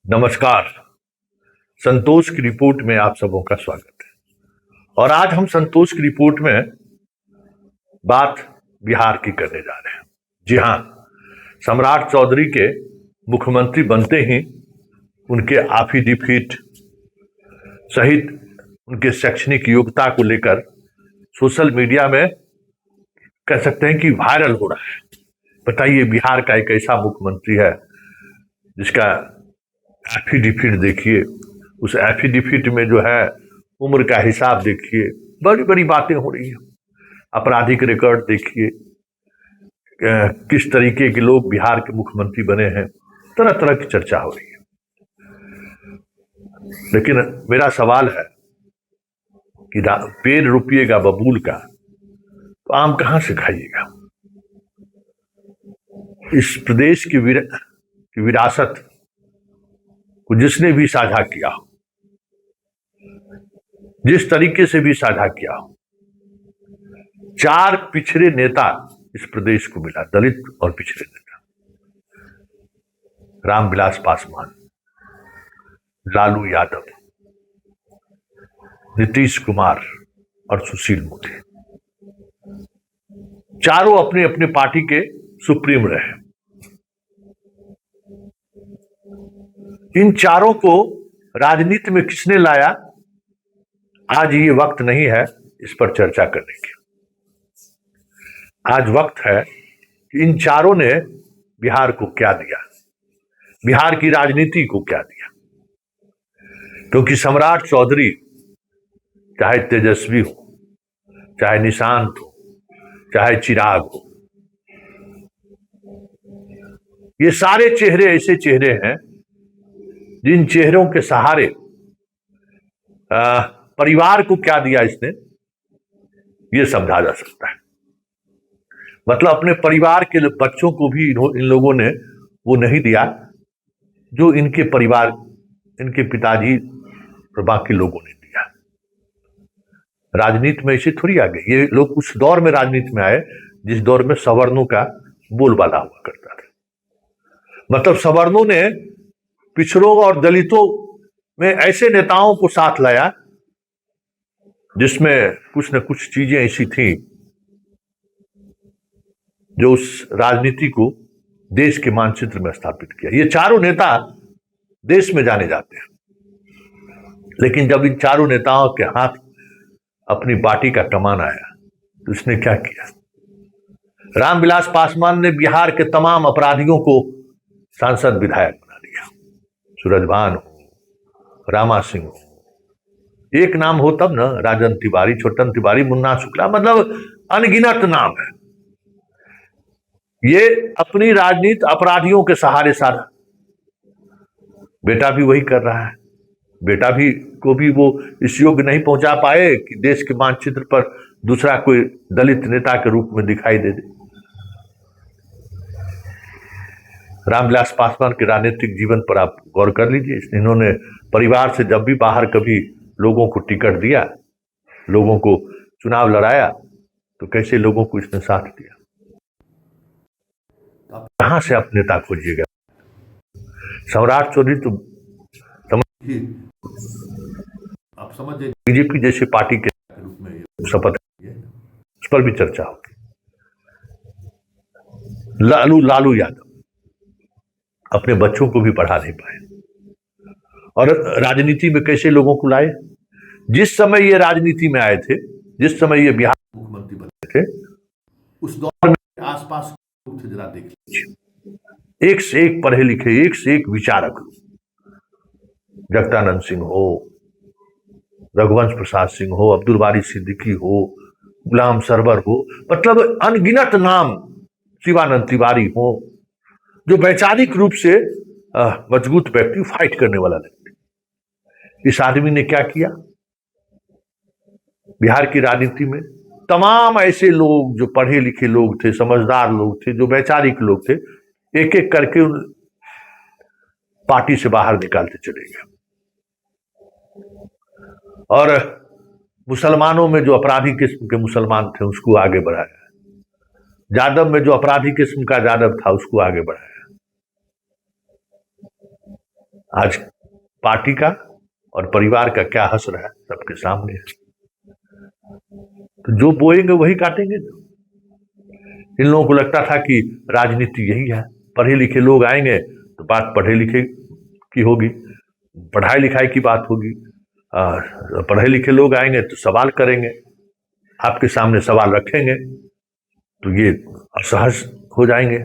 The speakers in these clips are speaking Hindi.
नमस्कार। संतोष की रिपोर्ट में आप सबों का स्वागत है। और आज हम संतोष की रिपोर्ट में बात बिहार की करने जा रहे हैं। जी हां, सम्राट चौधरी के मुख्यमंत्री बनते ही उनके एफिडेविट सहित उनके शैक्षणिक योग्यता को लेकर सोशल मीडिया में कह सकते हैं कि वायरल हो रहा है। बताइए, बिहार का एक ऐसा मुख्यमंत्री है जिसका एफिडेविट देखिए, उस एफिडेविट में जो है उम्र का हिसाब देखिए, बड़ी बड़ी बातें हो रही हैं। आपराधिक रिकॉर्ड देखिए, किस तरीके के लोग बिहार के मुख्यमंत्री बने हैं, तरह तरह की चर्चा हो रही है। लेकिन मेरा सवाल है कि पेड़ रोपिएगा बबूल का तो आम कहां से खाइएगा। इस प्रदेश की विरासत को जिसने भी साझा किया हो, जिस तरीके से भी साझा किया हो, 4 पिछड़े नेता इस प्रदेश को मिला, दलित और पिछड़े नेता। रामविलास पासवान, लालू यादव, नीतीश कुमार और सुशील मोदी, चारों अपने अपने पार्टी के सुप्रीम रहे। इन चारों को राजनीति में किसने लाया, आज ये वक्त नहीं है इस पर चर्चा करने की। आज वक्त है कि इन चारों ने बिहार को क्या दिया, बिहार की राजनीति को क्या दिया। क्योंकि सम्राट चौधरी चाहे तेजस्वी हो, चाहे निशांत हो, चाहे चिराग हो, ये सारे चेहरे ऐसे चेहरे हैं जिन चेहरों के सहारे परिवार को क्या दिया इसने, ये समझा जा सकता है। मतलब अपने परिवार के बच्चों को भी इन लोगों ने वो नहीं दिया जो इनके परिवार, इनके पिताजी और बाकी लोगों ने दिया। राजनीति में ऐसे थोड़ी आ गए ये लोग। उस दौर में राजनीति में आए जिस दौर में सवर्णों का बोलबाला हुआ करता था। मतलब सवर्णों ने पिछड़ों और दलितों में ऐसे नेताओं को साथ लाया जिसमें कुछ न कुछ चीजें ऐसी थी जो उस राजनीति को देश के मानचित्र में स्थापित किया। ये चारों नेता देश में जाने जाते हैं, लेकिन जब इन चारों नेताओं के हाथ अपनी पार्टी का कमान आया तो इसने क्या किया। रामविलास पासवान ने बिहार के तमाम अपराधियों को सांसद विधायक बना दिया। सूरजभान हो, रामा सिंह हो, एक नाम हो तब ना, राजन तिवारी, छोटन तिवारी, मुन्ना शुक्ला, मतलब अनगिनत नाम है। ये अपनी राजनीति अपराधियों के सहारे सारा। बेटा भी वही कर रहा है। बेटा भी को भी वो इस योग्य नहीं पहुंचा पाए कि देश के मानचित्र पर दूसरा कोई दलित नेता के रूप में दिखाई दे दे। रामविलास पासवान के राजनीतिक जीवन पर आप गौर कर लीजिए। इन्होंने परिवार से जब भी बाहर कभी लोगों को टिकट दिया, लोगों को चुनाव लड़ाया, तो कैसे लोगों को इसने साथ दिया। आप कहां से आप नेता खोजिएगा। सम्राट चौधरी तो आप समझिए बीजेपी जैसे पार्टी के रूप में शपथ, उस पर भी चर्चा होगी। लालू यादव अपने बच्चों को भी पढ़ा नहीं पाए और राजनीति में कैसे लोगों को लाए। जिस समय ये राजनीति में आए थे, जिस समय ये बिहार मुख्यमंत्री बने थे, उस दौर में आसपास लोग थे, जरा देख लीजिए, एक से एक पढ़े लिखे, एक से एक विचारक। जगदानंद सिंह हो, रघुवंश प्रसाद सिंह हो, अब्दुल बारी सिद्दीकी हो, गुलाम सरवर हो, मतलब अनगिनत नाम, शिवानंद तिवारी हो, जो वैचारिक रूप से मजबूत व्यक्ति, फाइट करने वाला व्यक्ति। इस आदमी ने क्या किया, बिहार की राजनीति में तमाम ऐसे लोग जो पढ़े लिखे लोग थे, समझदार लोग थे, जो वैचारिक लोग थे, एक एक करके उन पार्टी से बाहर निकालते चले गए। और मुसलमानों में जो अपराधी किस्म के मुसलमान थे उसको आगे बढ़ाया। जादव में जो अपराधी किस्म का जादव था उसको आगे बढ़ाया। आज पार्टी का और परिवार का क्या हश्र है सबके सामने है। तो जो बोएंगे वही काटेंगे। इन लोगों को लगता था कि राजनीति यही है, पढ़े लिखे लोग आएंगे तो बात पढ़े लिखे की होगी, पढ़ाई लिखाई की बात होगी, पढ़े लिखे लोग आएंगे तो सवाल करेंगे, आपके सामने सवाल रखेंगे तो ये असहज हो जाएंगे।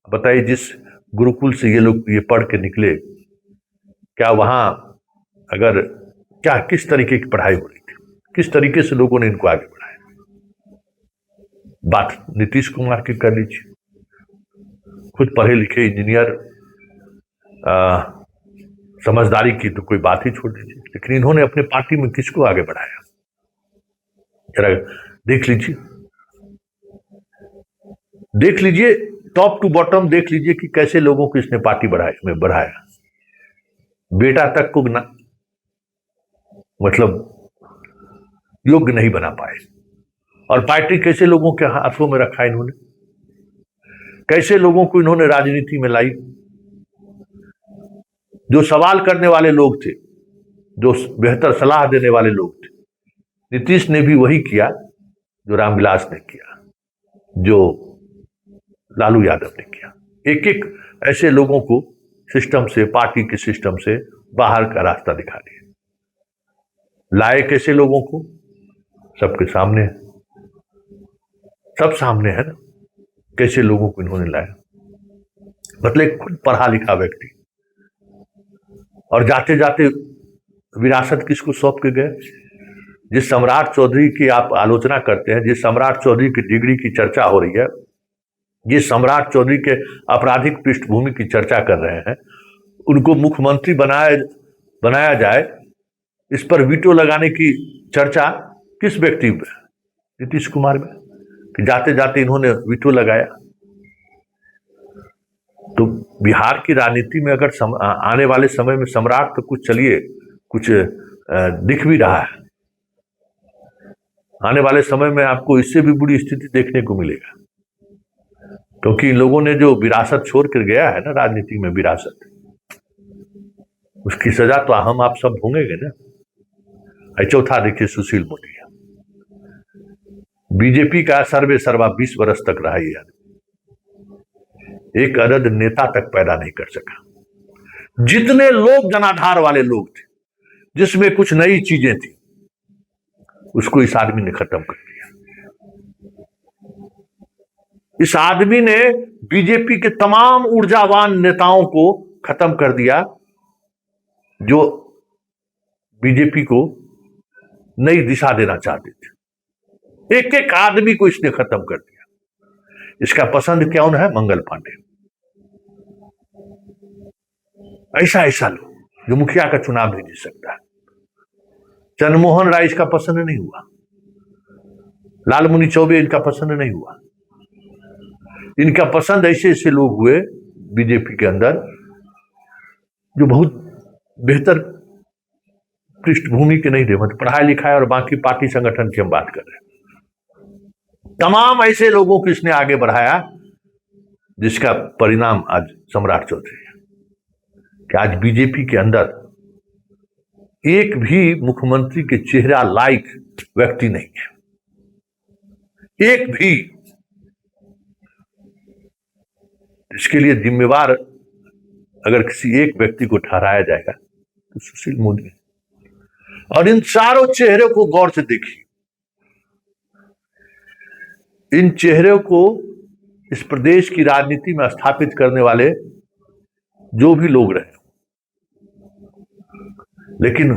बताइए, जिस गुरुकुल से ये लोग ये पढ़ के निकले, क्या वहां अगर क्या किस तरीके की पढ़ाई हो रही थी, किस तरीके से लोगों ने इनको आगे बढ़ाया। बात नीतीश कुमार की कर लीजिए, खुद पढ़े लिखे इंजीनियर, समझदारी की तो कोई बात ही छोड़ दीजिए, लेकिन इन्होंने अपने पार्टी में किसको आगे बढ़ाया जरा देख लीजिए, देख लीजिए टॉप टू बॉटम देख लीजिए कि कैसे लोगों को इसने पार्टी बढ़ाया। बेटा तक को ना मतलब योग्य नहीं बना पाए, और पार्टी कैसे लोगों के हाथों में रखा इन्होंने, कैसे लोगों को इन्होंने राजनीति में लाई। जो सवाल करने वाले लोग थे, जो बेहतर सलाह देने वाले लोग थे, नीतीश ने भी वही किया जो रामविलास ने किया, जो लालू यादव ने किया। एक एक ऐसे लोगों को सिस्टम से, पार्टी के सिस्टम से बाहर का रास्ता दिखा दिया। लाए कैसे लोगों को, सबके सामने है, सब सामने है ना, कैसे लोगों को इन्होंने लाया। मतलब एक खुद पढ़ा लिखा व्यक्ति, और जाते जाते विरासत किसको सौंप के गए। जिस सम्राट चौधरी की आप आलोचना करते हैं, जिस सम्राट चौधरी की डिग्री की चर्चा हो रही है, जिस सम्राट चौधरी के आपराधिक पृष्ठभूमि की चर्चा कर रहे हैं, उनको मुख्यमंत्री बनाया जाए, इस पर वीटो लगाने की चर्चा किस व्यक्ति में, नीतीश कुमार में, कि जाते जाते इन्होंने वीटो लगाया। तो बिहार की राजनीति में अगर आने वाले समय में सम्राट तो कुछ चलिए कुछ दिख भी रहा है, आने वाले समय में आपको इससे भी बुरी स्थिति देखने को मिलेगा, क्योंकि इन लोगों ने जो विरासत छोड़ कर गया है ना राजनीति में, विरासत, उसकी सजा तो हम आप सब भोगेंगे ना। चौथा देखिए, सुशील मोदी, बीजेपी का सर्वे सर्वा 20 वर्ष तक रहा है, एक अरद नेता तक पैदा नहीं कर सका। जितने लोग जनाधार वाले लोग थे, जिसमें कुछ नई चीजें थी, उसको इस आदमी ने खत्म कर दिया। इस आदमी ने बीजेपी के तमाम ऊर्जावान नेताओं को खत्म कर दिया, जो बीजेपी को नई दिशा देना चाहते थे। एक एक आदमी को इसने खत्म कर दिया। इसका पसंद कौन है? मंगल पांडे। ऐसा ऐसा लोग जो मुखिया का चुनाव भी जीत सकता है। चंद्रमोहन राय इसका पसंद नहीं हुआ, लालमुनि चौबे इनका पसंद नहीं हुआ। इनका पसंद ऐसे ऐसे लोग हुए बीजेपी के अंदर जो बहुत बेहतर पृष्ठभूमि के नहीं थे, मतलब पढ़ाई लिखाई और बाकी पार्टी संगठन की हम बात कर रहे हैं। तमाम ऐसे लोगों को इसने आगे बढ़ाया, जिसका परिणाम आज सम्राट चौधरी है कि आज बीजेपी के अंदर एक भी मुख्यमंत्री के चेहरा लायक व्यक्ति नहीं है, एक भी। इसके लिए जिम्मेवार अगर किसी एक व्यक्ति को ठहराया जाएगा तो सुशील मोदी। और इन चारों चेहरों को गौर से देखिए, इन चेहरों को इस प्रदेश की राजनीति में स्थापित करने वाले जो भी लोग रहे, लेकिन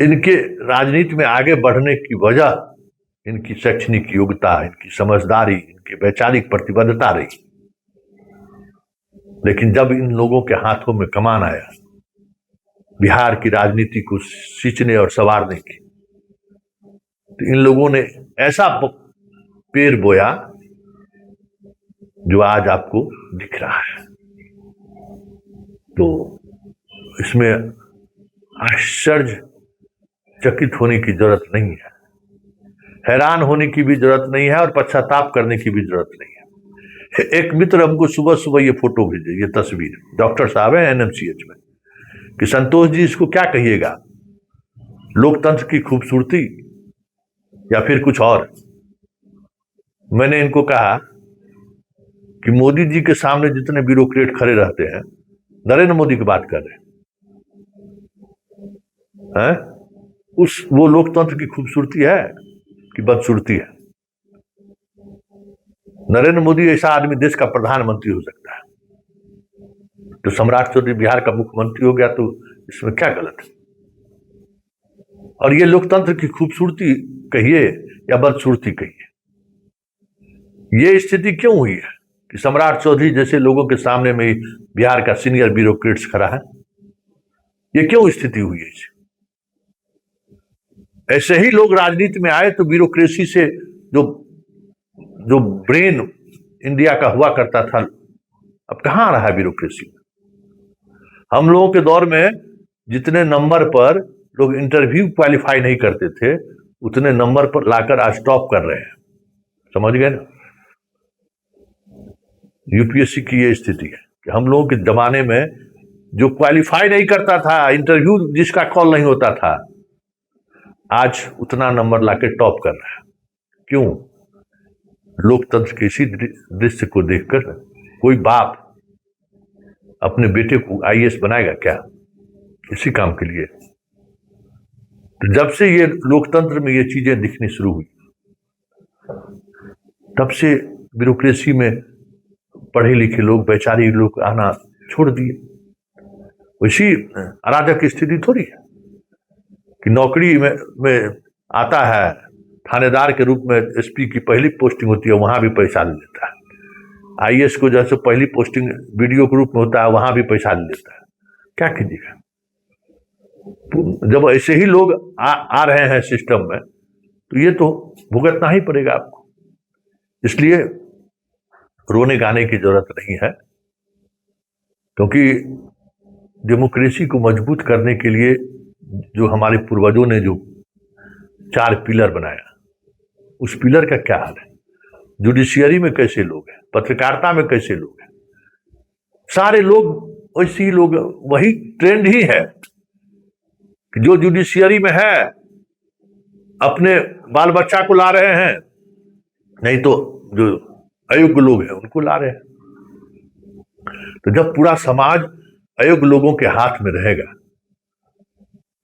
इनके राजनीति में आगे बढ़ने की वजह इनकी शैक्षणिक योग्यता, इनकी समझदारी, इनकी वैचारिक प्रतिबद्धता रही। लेकिन जब इन लोगों के हाथों में कमान आया बिहार की राजनीति को सींचने और संवारने की, तो इन लोगों ने ऐसा पेड़ बोया जो आज आपको दिख रहा है। तो इसमें आश्चर्यचकित होने की जरूरत नहीं है, हैरान होने की भी जरूरत नहीं है, और पश्चाताप करने की भी जरूरत नहीं है। एक मित्र हमको सुबह सुबह ये फोटो भेजे, ये तस्वीर, डॉक्टर साहब है एनएमसीएच में, कि संतोष जी इसको क्या कहिएगा, लोकतंत्र की खूबसूरती या फिर कुछ और। मैंने इनको कहा कि मोदी जी के सामने जितने ब्यूरोक्रेट खड़े रहते हैं, नरेंद्र मोदी की बात कर रहे हैं, उस वो लोकतंत्र की खूबसूरती है कि बदसूरती है। नरेंद्र मोदी ऐसा आदमी देश का प्रधानमंत्री हो सकता है, तो सम्राट चौधरी बिहार का मुख्यमंत्री हो गया, तो इसमें क्या गलत है। और ये लोकतंत्र की खूबसूरती कहिए या बदसूरती कहिए, ये स्थिति क्यों हुई है कि सम्राट चौधरी जैसे लोगों के सामने में बिहार का सीनियर ब्यूरोक्रेट्स खड़ा है? ये क्यों स्थिति हुई है? ऐसे ही लोग राजनीति में आए तो ब्यूरोक्रेसी से जो जो ब्रेन इंडिया का हुआ करता था, अब कहां आ रहा है ब्यूरोक्रेसी? हम लोगों के दौर में जितने नंबर पर लोग इंटरव्यू क्वालिफाई नहीं करते थे, उतने नंबर पर लाकर आज टॉप कर रहे हैं। समझ गए ना? यूपीएससी की ये स्थिति है कि हम लोगों के जमाने में जो क्वालिफाई नहीं करता था, इंटरव्यू जिसका कॉल नहीं होता था, आज उतना नंबर लाके टॉप कर रहा है। क्यों? लोकतंत्र के इसी दृश्य को देखकर कोई बाप अपने बेटे को आईएएस बनाएगा क्या? इसी काम के लिए। तो जब से ये लोकतंत्र में ये चीजें दिखनी शुरू हुई, तब से ब्यूरोक्रेसी में पढ़े लिखे लोग, वैचारिक लोग आना छोड़ दिए। वैसी अराजक स्थिति थोड़ी है कि नौकरी में आता है, थानेदार के रूप में एसपी की पहली पोस्टिंग होती है, वहां भी पैसा ले लेता है। आईएएस को जैसे पहली पोस्टिंग वीडियो के रूप में होता है, वहां भी पैसा ले लेता है। क्या कीजिएगा? जब ऐसे ही लोग आ रहे हैं सिस्टम में, तो ये तो भुगतना ही पड़ेगा आपको। इसलिए रोने गाने की जरूरत नहीं है, क्योंकि डेमोक्रेसी को मजबूत करने के लिए जो हमारे पूर्वजों ने जो 4 पिलर बनाया, उस पिलर का क्या हाल है? जुडिशियरी में कैसे लोग हैं, पत्रकारिता में कैसे लोग हैं, सारे लोग वैसे ही लोग। वही ट्रेंड ही है कि जो जुडिशियरी में है अपने बाल बच्चा को ला रहे हैं, नहीं तो जो अयोग्य लोग हैं उनको ला रहे हैं। तो जब पूरा समाज अयोग्य लोगों के हाथ में रहेगा,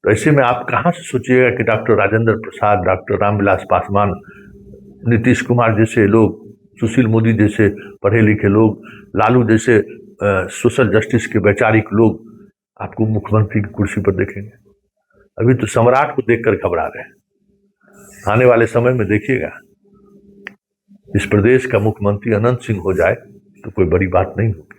तो ऐसे में आप कहां से सोचिएगा कि डॉक्टर राजेंद्र प्रसाद, डॉक्टर रामविलास पासवान, नीतीश कुमार जैसे लोग, सुशील मोदी जैसे पढ़े लिखे लोग, लालू जैसे सोशल जस्टिस के वैचारिक लोग आपको मुख्यमंत्री की कुर्सी पर देखेंगे? अभी तो सम्राट को देखकर घबरा रहे हैं। आने वाले समय में देखिएगा, इस प्रदेश का मुख्यमंत्री अनंत सिंह हो जाए तो कोई बड़ी बात नहीं होगी।